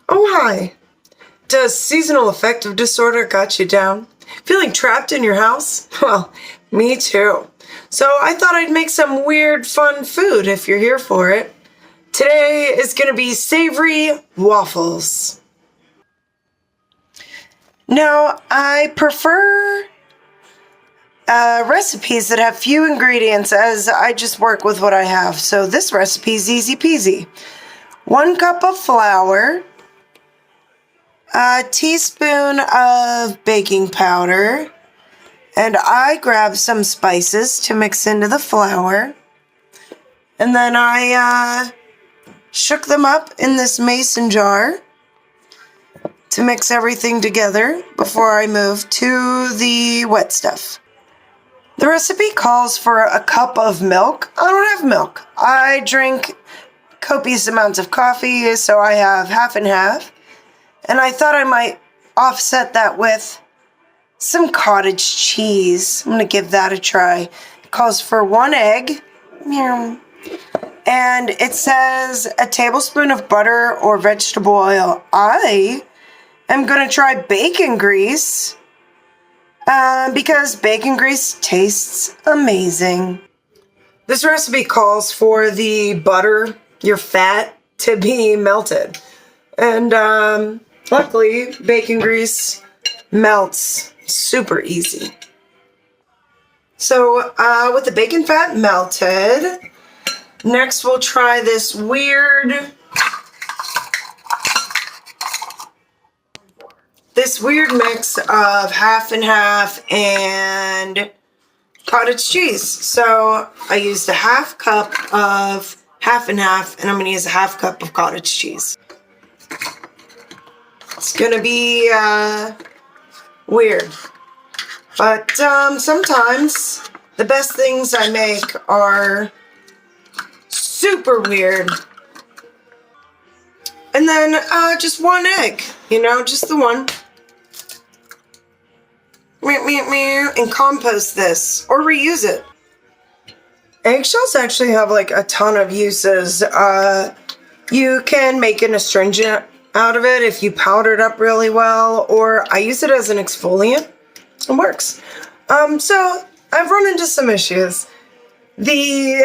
Oh, hi. Does seasonal affective disorder got you down? Feeling trapped in your house? Well, me too. So I thought I'd make some weird, fun food if you're here for it. Today is going to be savory waffles. Now, I prefer recipes that have few ingredients as I just work with what I have. So this recipe is easy peasy. 1 cup of flour, a teaspoon of baking powder, and I grabbed some spices to mix into the flour. And then I shook them up in this mason jar to mix everything together before I move to the wet stuff. The recipe calls for a cup of milk. I don't have milk. I drink copious amounts of coffee, so I have half and half. And I thought I might offset that with some cottage cheese. I'm going to give that a try. It calls for 1 egg. Meow. And it says a tablespoon of butter or vegetable oil. I am going to try bacon grease because bacon grease tastes amazing. This recipe calls for the butter, your fat, to be melted. And luckily, bacon grease melts super easy. So with the bacon fat melted, next we'll try this weird mix of half and half and cottage cheese. So I used a half cup of half and half, and I'm going to use a half cup of cottage cheese. It's going to be weird. But sometimes the best things I make are super weird. And then just 1 egg, just the one. And compost this or reuse it. Eggshells actually have like a ton of uses. You can make an astringent out of it if you powder it up really well, or I use it as an exfoliant. It works. So I've run into some issues. The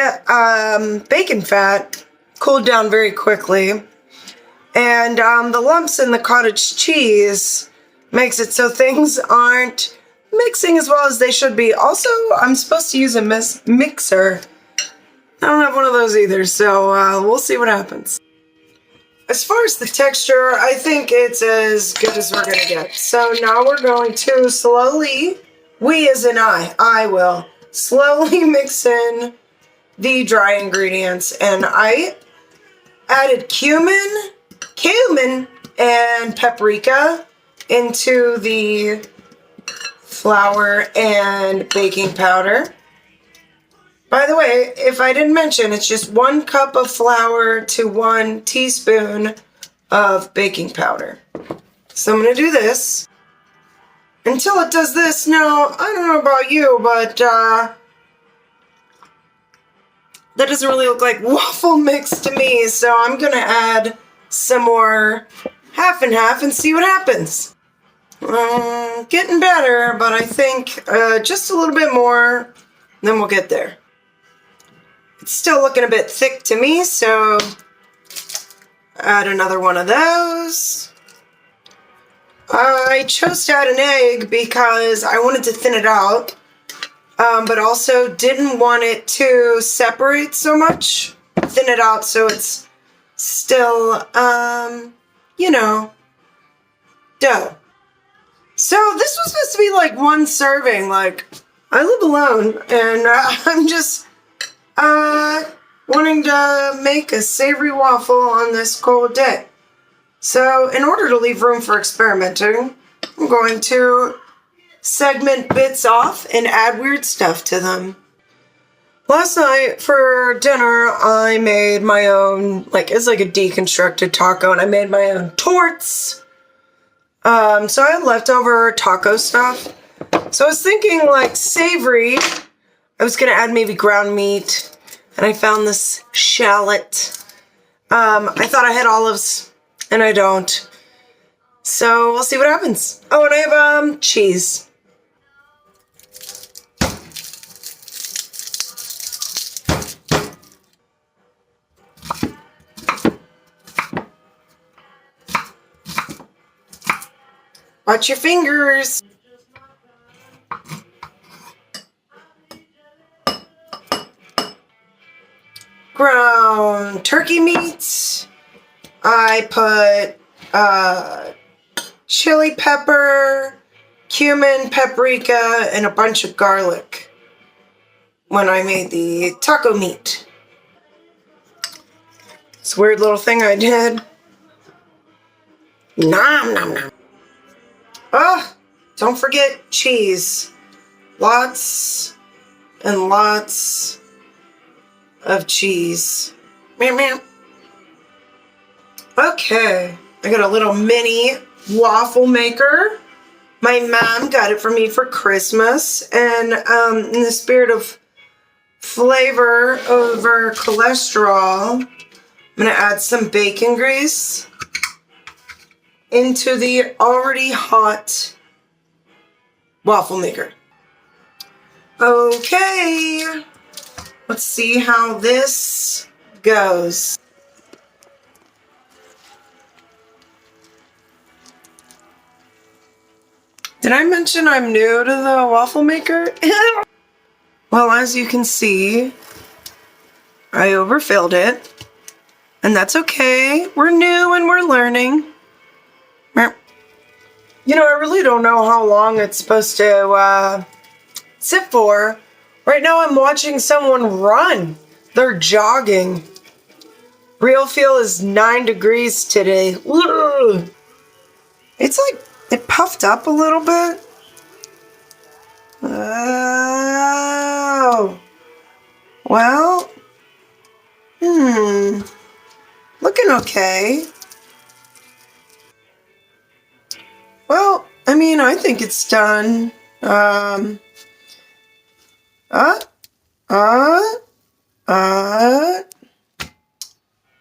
bacon fat cooled down very quickly, and the lumps in the cottage cheese makes it so things aren't mixing as well as they should be. Also, I'm supposed to use a mixer. I don't have one of those either, so we'll see what happens. As far as the texture, I think it's as good as we're going to get. So now we're going to slowly, we as in I will slowly mix in the dry ingredients. And I added cumin, and paprika into the flour and baking powder. By the way, if I didn't mention, it's just 1 cup of flour to 1 teaspoon of baking powder. So I'm going to do this until it does this. Now, I don't know about you, but that doesn't really look like waffle mix to me. So I'm going to add some more half and half and see what happens. Getting better, but I think just a little bit more, then we'll get there. It's still looking a bit thick to me, so add another one of those. I chose to add an egg because I wanted to thin it out, but also didn't want it to separate so much. Thin it out so it's still, dough. So this was supposed to be like 1 serving. Like, I live alone, and I'm just wanting to make a savory waffle on this cold day. So in order to leave room for experimenting, I'm going to segment bits off and add weird stuff to them. Last night for dinner, I made my own, it's like a deconstructed taco, and I made my own torts. So I had leftover taco stuff. So I was thinking savory. I was going to add maybe ground meat, and I found this shallot. I thought I had olives. and I don't. So we'll see what happens. Oh, and I have cheese. Watch your fingers. Ground turkey meat. I put chili pepper, cumin, paprika, and a bunch of garlic when I made the taco meat. It's a weird little thing I did. Nom nom nom. Oh, don't forget cheese. Lots and lots of cheese. Meow meow. Okay, I got a little mini waffle maker. My mom got it for me for Christmas, and in the spirit of flavor over cholesterol, I'm gonna add some bacon grease into the already hot waffle maker. Okay, let's see how this goes. Did I mention I'm new to the waffle maker? Well, as you can see, I overfilled it, and that's okay. We're new and we're learning. You know, I really don't know how long it's supposed to sit for. Right now I'm watching someone run. They're jogging. Real feel is 9 degrees today. Ugh. It's like, it puffed up a little bit. Oh. Well. Looking okay. Well, I mean, I think it's done.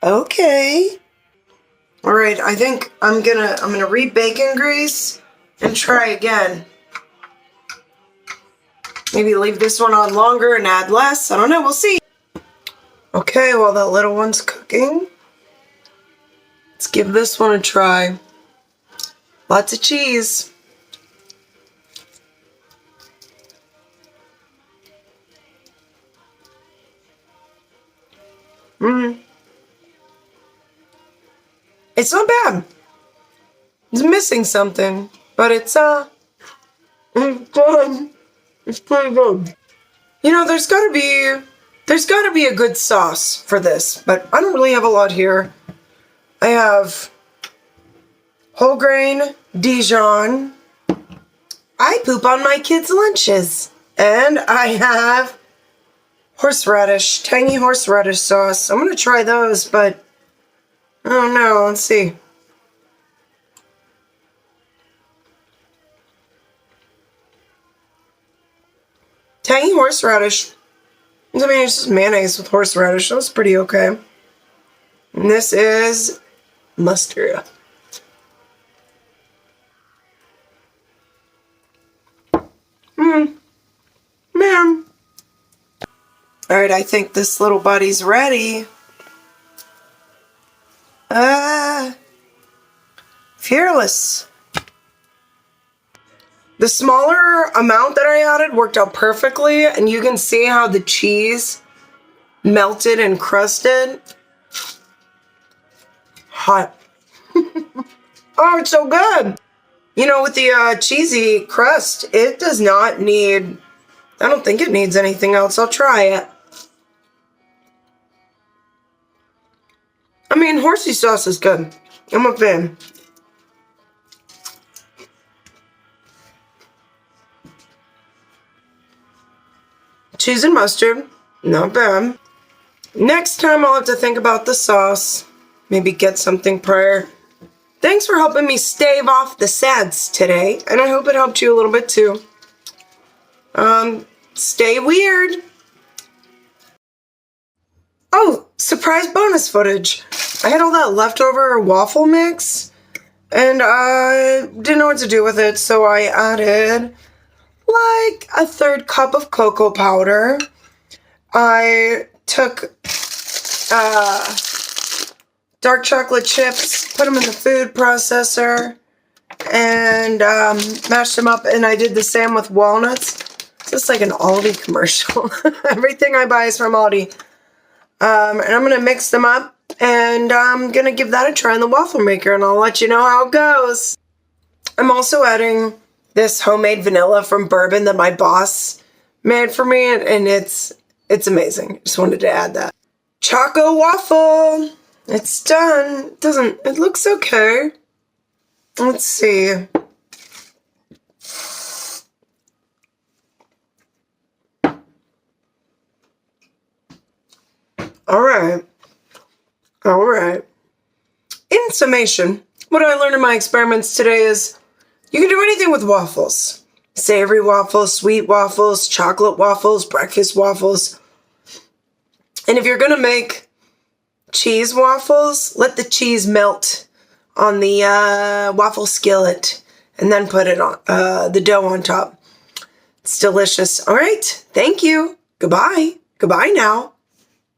Okay. All right, I think I'm gonna re-bacon grease and try again. Maybe leave this one on longer and add less. I don't know, we'll see. Okay, while that little one's cooking, let's give this one a try. Lots of cheese. It's not bad. It's missing something, but it's good. It's pretty good. You know, there's gotta be a good sauce for this, but I don't really have a lot here. I have whole grain Dijon. I poop on my kids' lunches. And I have horseradish, tangy horseradish sauce. I'm gonna try those, but I don't know. Let's see. Tangy horseradish. I mean, it's just mayonnaise with horseradish. That's pretty okay. And this is mustard. Man. Alright, I think this little buddy's ready. Fearless. The smaller amount that I added worked out perfectly, and you can see how the cheese melted and crusted. Hot. Oh, it's so good. You know, with the cheesy crust, it does not need, I don't think it needs anything else. I'll try it. I mean, horsey sauce is good. I'm a fan. Cheese and mustard, not bad. Next time I'll have to think about the sauce. Maybe get something prior. Thanks for helping me stave off the sads today, and I hope it helped you a little bit too. Stay weird. Oh, surprise bonus footage. I had all that leftover waffle mix, and I didn't know what to do with it, so I added like a 1/3 cup of cocoa powder. I took dark chocolate chips, put them in the food processor, and mashed them up, and I did the same with walnuts. It's just like an Aldi commercial. Everything I buy is from Aldi. And I'm going to mix them up, and I'm going to give that a try in the waffle maker, and I'll let you know how it goes. I'm also adding this homemade vanilla from bourbon that my boss made for me, and it's amazing. Just wanted to add that. Choco waffle! It's done. It looks okay. Let's see. All right. In summation, what I learned in my experiments today is you can do anything with waffles. Savory waffles, sweet waffles, chocolate waffles, breakfast waffles. And if you're going to make cheese waffles, let the cheese melt on the waffle skillet and then put it on the dough on top. It's delicious. All right. Thank you. Goodbye. Goodbye now.